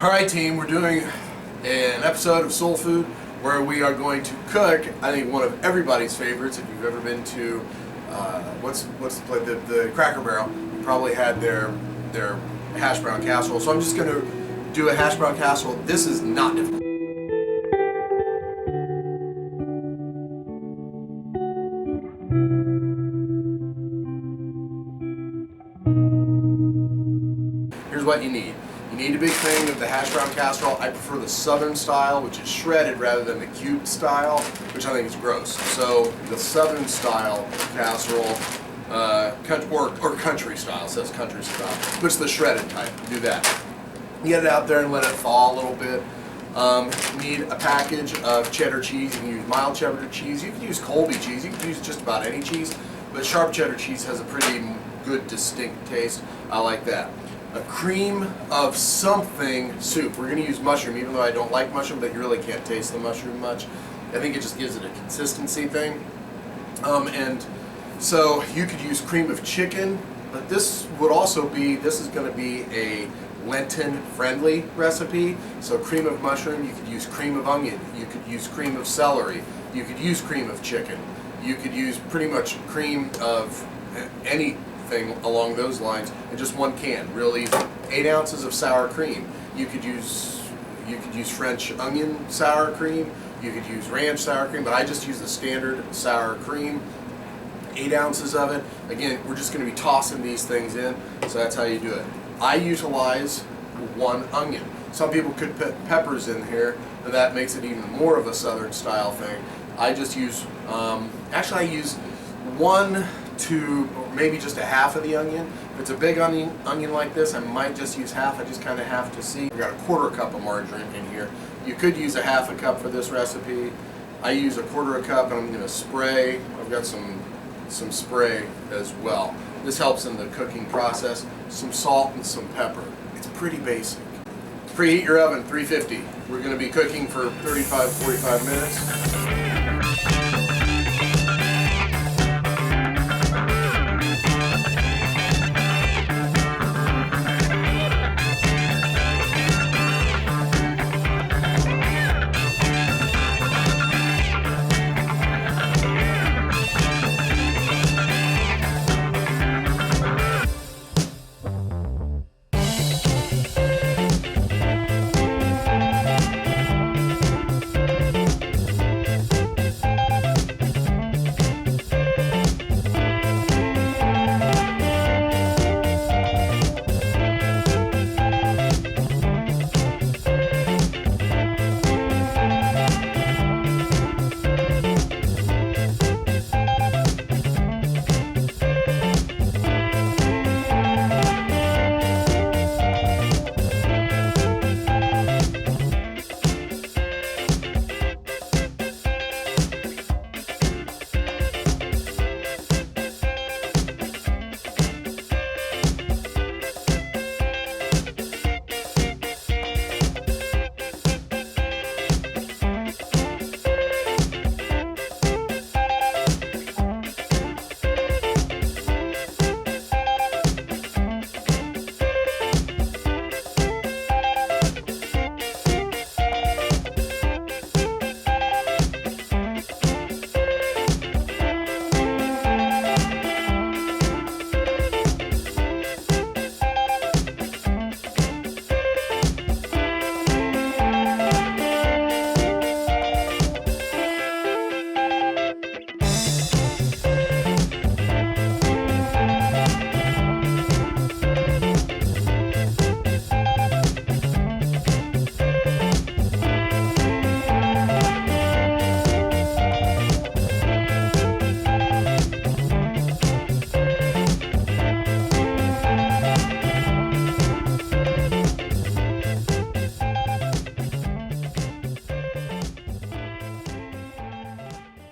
Alright team, we're doing an episode of Soul Food where we are going to cook, I think one of everybody's favorites. If you've ever been to, what's the place, the Cracker Barrel, you probably had their hash brown casserole. So I'm just going to do a hash brown casserole. This is not difficult. Here's what you need. You need a big thing of the hash brown casserole. I prefer the southern style, which is shredded rather than the cubed style, which I think is gross. So the southern style casserole, or country style, it says country style, but it's the shredded type. Do that. Get it out there and let it thaw a little bit. You need a package of cheddar cheese. You can use mild cheddar cheese. You can use Colby cheese. You can use just about any cheese, but sharp cheddar cheese has a pretty good, distinct taste. I like that. A cream of something soup. We're going to use mushroom, even though I don't like mushroom, but you really can't taste the mushroom much. I think it just gives it a consistency thing. And so you could use cream of chicken, but this is going to be a Lenten friendly recipe. So cream of mushroom, you could use cream of onion, you could use cream of celery, you could use cream of chicken, you could use pretty much cream of anything along those lines in just one can. Really, 8 ounces of sour cream. You could use French onion sour cream. You could use ranch sour cream, but I just use the standard sour cream. 8 ounces of it. Again, we're just going to be tossing these things in, so that's how you do it. I utilize 1 onion. Some people could put peppers in here, and that makes it even more of a southern style thing. I just use, actually I use 1 to maybe just a half of the onion. If it's a big onion like this, I might just use half. I just kind of have to see. We've got a 1/4 cup of margarine in here. You could use a 1/2 cup for this recipe. I use a 1/4 cup, and I'm going to spray. I've got some spray as well. This helps in the cooking process. Some salt and some pepper. It's pretty basic. Preheat your oven, 350. We're going to be cooking for 35-45 minutes.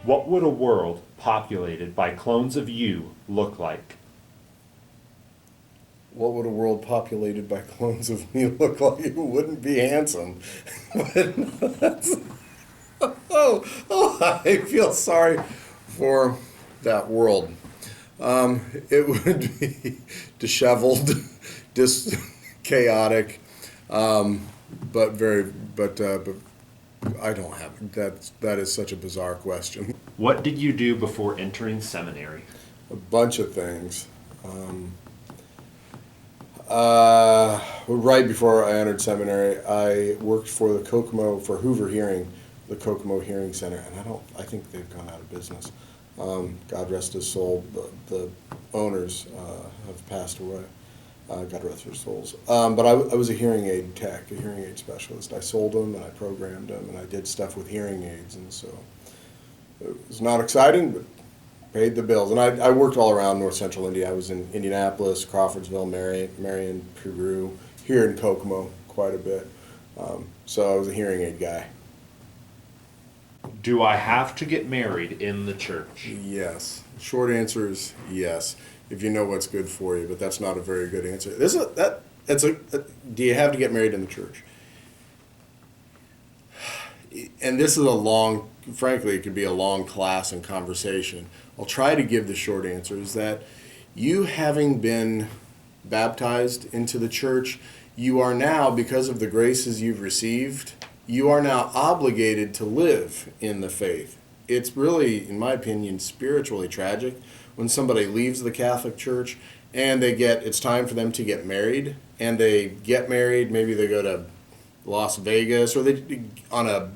What would a world populated by clones of you look like? What would a world populated by clones of me look like? It wouldn't be handsome. But that's, I feel sorry for that world. It would be disheveled, chaotic, but I don't have it. That is such a bizarre question. What did you do before entering seminary? A bunch of things. Right before I entered seminary, I worked for the Hoover Hearing, the Kokomo Hearing Center, and I think they've gone out of business. God rest his soul. The owners have passed away. God rest their souls. But I was a hearing aid tech, a hearing aid specialist. I sold them and I programmed them and I did stuff with hearing aids, and so it was not exciting, but paid the bills. And I worked all around north central India. I was in Indianapolis, Crawfordsville, Marion, Peru, here in Kokomo quite a bit. So I was a hearing aid guy. Do I have to get married in the church? Yes. Short answer is yes, if you know what's good for you, but that's not a very good answer. Do you have to get married in the church? And this is frankly, it could be a long class and conversation. I'll try to give the short answer is that you having been baptized into the church, you are now, because of the graces you've received, you are now obligated to live in the faith. It's really, in my opinion, spiritually tragic when somebody leaves the Catholic Church and it's time for them to get married, and they get married, maybe they go to Las Vegas, or they on a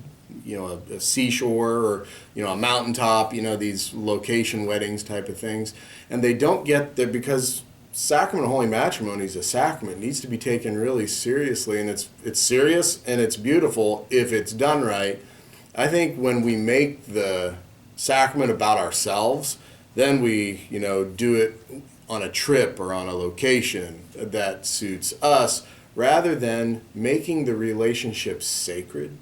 seashore, or a mountaintop, these location weddings type of things, and they don't get there because sacrament of holy matrimony is a sacrament. It needs to be taken really seriously, and it's serious and it's beautiful if it's done right. I think when we make the sacrament about ourselves, then we do it on a trip or on a location that suits us, rather than making the relationship sacred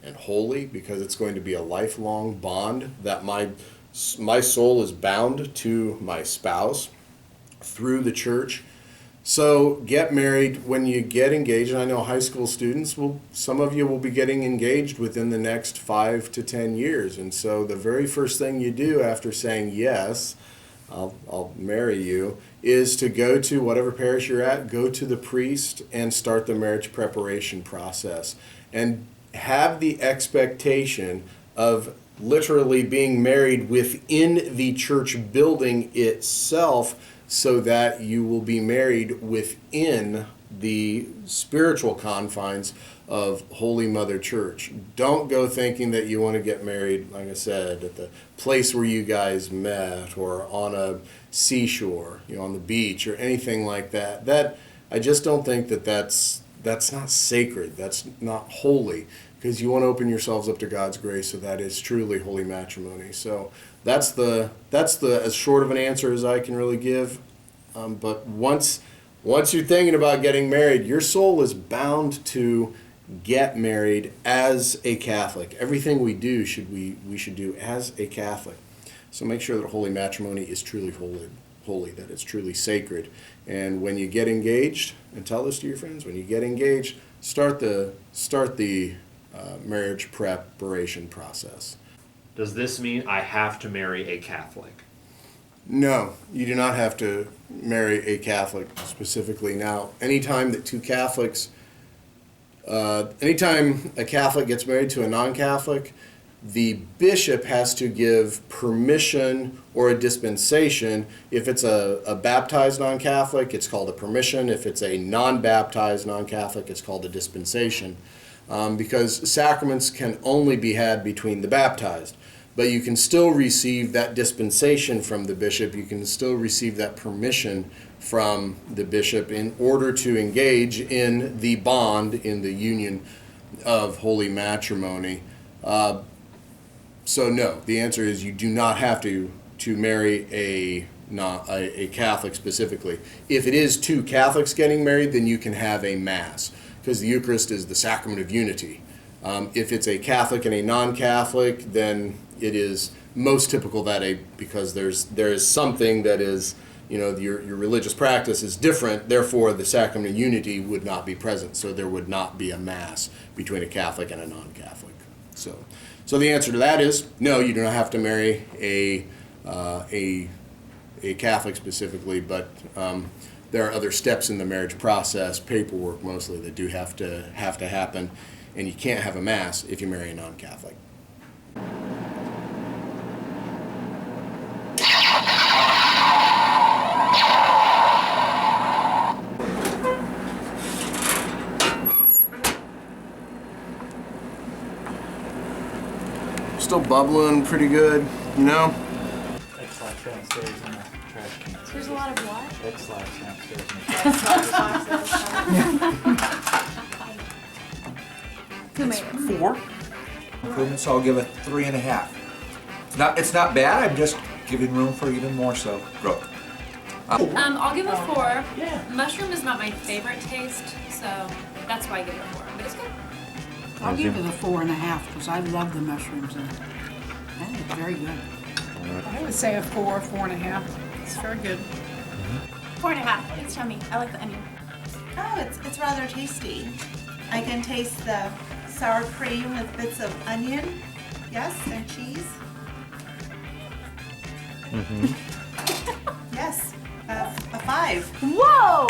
and holy, because it's going to be a lifelong bond that my soul is bound to my spouse through the church. So get married when you get engaged. And I know high school students some of you will be getting engaged within the next 5 to 10 years. And so the very first thing you do after saying yes, I'll marry you, is to go to whatever parish you're at, go to the priest and start the marriage preparation process. And have the expectation of literally being married within the church building itself, so that you will be married within the spiritual confines of Holy Mother Church. Don't go thinking that you want to get married, like I said, at the place where you guys met, or on a seashore, on the beach, or anything like that. I just don't think that's not sacred. That's not holy, because you want to open yourselves up to God's grace, so that is truly holy matrimony. So that's the as short of an answer as I can really give. But once you're thinking about getting married, your soul is bound to get married as a Catholic. Everything we do we should do as a Catholic. So make sure that holy matrimony is truly holy, that it's truly sacred. And when you get engaged, and tell this to your friends, when you get engaged, start the marriage preparation process. Does this mean I have to marry a Catholic? No, you do not have to marry a Catholic specifically. Now, anytime a Catholic gets married to a non-Catholic, the bishop has to give permission or a dispensation. If it's a baptized non-Catholic, it's called a permission. If it's a non-baptized non-Catholic, it's called a dispensation. Because sacraments can only be had between the baptized. But you can still receive that dispensation from the bishop. You can still receive that permission from the bishop in order to engage in the bond, in the union of holy matrimony. So no, the answer is you do not have to marry a Catholic specifically. If it is two Catholics getting married, then you can have a Mass, because the Eucharist is the sacrament of unity. If it's a Catholic and a non-Catholic, then it is most typical that because there is something that is, your religious practice is different, therefore the sacrament of unity would not be present, so there would not be a Mass between a Catholic and a non-Catholic. So the answer to that is no, you do not have to marry a Catholic specifically, but there are other steps in the marriage process, paperwork mostly, that do have to happen, and you can't have a mass if you marry a non-Catholic. Still bubbling pretty good, you know? X-Lash downstairs in the trash can. There's a lot of what? X-Lash downstairs in the trash Who made it? 4. Improvements, I'll give it 3.5. It's not bad, I'm just giving room for even more so growth. I'll give it 4. Yeah. Mushroom is not my favorite taste, so that's why I give it a 4. But it's good. I'll give it a 4.5 because I love the mushrooms in it. I think it's very good. I would say a 4, 4.5. It's very good. 4.5. It's yummy. I like the onion. Oh, it's rather tasty. I can taste the sour cream with bits of onion, yes, and cheese. Yes, a 5. Whoa!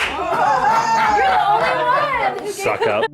You're the only one! Suck up.